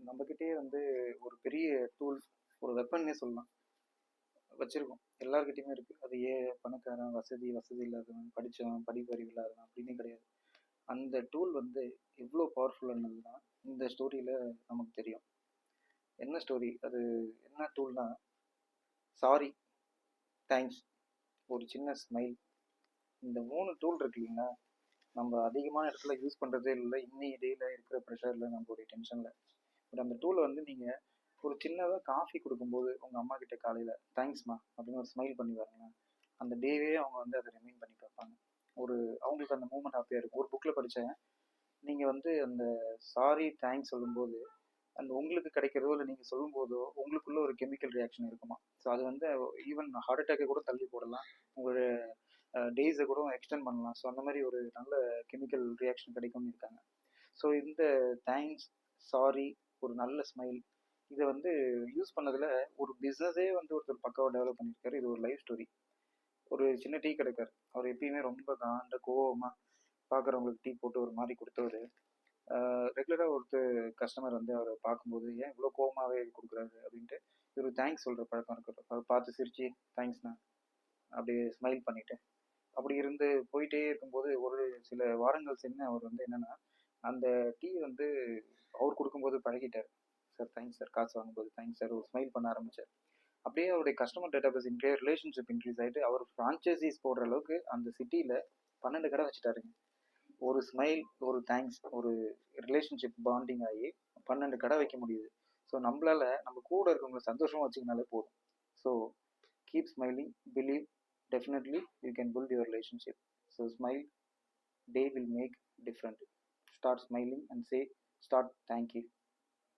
நம்மக்கிட்டயே வந்து ஒரு பெரிய டூல், ஒரு வெப்பன்னே சொல்லலாம், வச்சுருக்கோம். எல்லார்கிட்டயுமே இருக்குது. அது பணக்காரன், வசதி இல்லாதவன், படித்தவன், படிப்பறிவு இல்லாதவன் அப்படின்னு கிடையாது. அந்த டூல் வந்து எவ்வளோ பவர்ஃபுல்லானதுன்னா இந்த ஸ்டோரியில் நமக்கு தெரியும். என்ன ஸ்டோரி அது? என்ன டூல்னா, சாரி, தேங்க்ஸ், ஒரு சின்ன ஸ்மைல். இந்த 3 டூல் இருக்கு இல்லைங்களா, நம்ம அதிகமான இடத்துல யூஸ் பண்ணுறதே இல்லை இன்னைய டேயில் இருக்கிற ப்ரெஷரில், நம்மளுடைய டென்ஷனில். பட் அந்த டூலை வந்து நீங்கள் ஒரு சின்னதாக காஃபி கொடுக்கும்போது உங்கள் அம்மா கிட்ட காலையில் தேங்க்ஸ்மா அப்படின்னு ஒரு ஸ்மைல் பண்ணி பாருங்களேன். அந்த டேவே அவங்க வந்து அதை ரிமைன் பண்ணி பார்ப்பாங்க. ஒரு அவங்களுக்கு அந்த மூமெண்ட் ஹாப்பியாக இருக்கும். ஒரு புக்கில் படித்தேன், நீங்கள் வந்து அந்த சாரி தேங்க்ஸ் சொல்லும்போது அந்த உங்களுக்கு கிடைக்கிறதோ இல்லை நீங்கள் சொல்லும்போதோ உங்களுக்குள்ள ஒரு கெமிக்கல் ரியாக்ஷன் இருக்குமா. ஸோ அது வந்து ஈவன் ஹார்ட் அட்டாக்கை கூட தள்ளி போடலாம், உங்களோட டேஸை கூட எக்ஸ்டெண்ட் பண்ணலாம். ஸோ அந்த மாதிரி ஒரு நல்ல கெமிக்கல் ரியாக்ஷன் கிடைக்கும்னு இருக்காங்க. ஸோ இந்த தேங்க்ஸ், சாரி, ஒரு நல்ல ஸ்மைல், இதை வந்து யூஸ் பண்ணதில் ஒரு பிஸ்னஸே வந்து ஒருத்தர் பக்காவாக டெவலப் பண்ணியிருக்காரு. இது ஒரு லைஃப் ஸ்டோரி. ஒரு சின்ன டீ கடைக்கார், அவர் எப்பயுமே ரொம்ப காண்ட கோவமாக பார்க்குறவங்களுக்கு டீ போட்டு ஒரு மாதிரி கொடுத்தவர், ரெகுலராக ஒருத்தர் கஸ்டமர் வந்து அவரை பார்க்கும்போது ஏன் இவ்வளோ கோவமாகவே கொடுக்குறாரு அப்படின்ட்டு இவர் தேங்க்ஸ் சொல்கிற பழக்கம் இருக்கட்டும். அவர் பார்த்து சிரிச்சு தேங்க்ஸ்ண்ணா அப்படியே ஸ்மைல் பண்ணிவிட்டு அப்படி இருந்து போயிட்டே இருக்கும்போது ஒரு சில வாரங்கள் சென்று அவர் வந்து என்னென்னா அந்த டீ வந்து அவர் கொடுக்கும்போது பழகிட்டார். சார் தேங்க்ஸ் சார், காசு வாங்கும்போது தேங்க்ஸ் சார், ஒரு ஸ்மைல் பண்ண ஆரம்பித்தார். அப்படியே அவருடைய கஸ்டமர் டேட்டாபேஸ் ரிலேஷன்ஷிப் இன்க்ரீஸ் ஆகிட்டு அவர் ஃப்ரான்ச்சைசிஸ் போடுற அளவுக்கு அந்த சிட்டியில் 12 கடை வச்சுட்டாருங்க. ஒரு ஸ்மைல், ஒரு தேங்க்ஸ், ஒரு ரிலேஷன்ஷிப் பாண்டிங் ஆகி 12 கடை வைக்க முடியுது. ஸோ நம்மளால நம்ம கூட இருக்கவங்களை சந்தோஷமாக வச்சுக்கினாலே போதும். So keep smiling, believe, definitely you can build your relationship. So smile, day will make different. Start smiling and say, start thank you.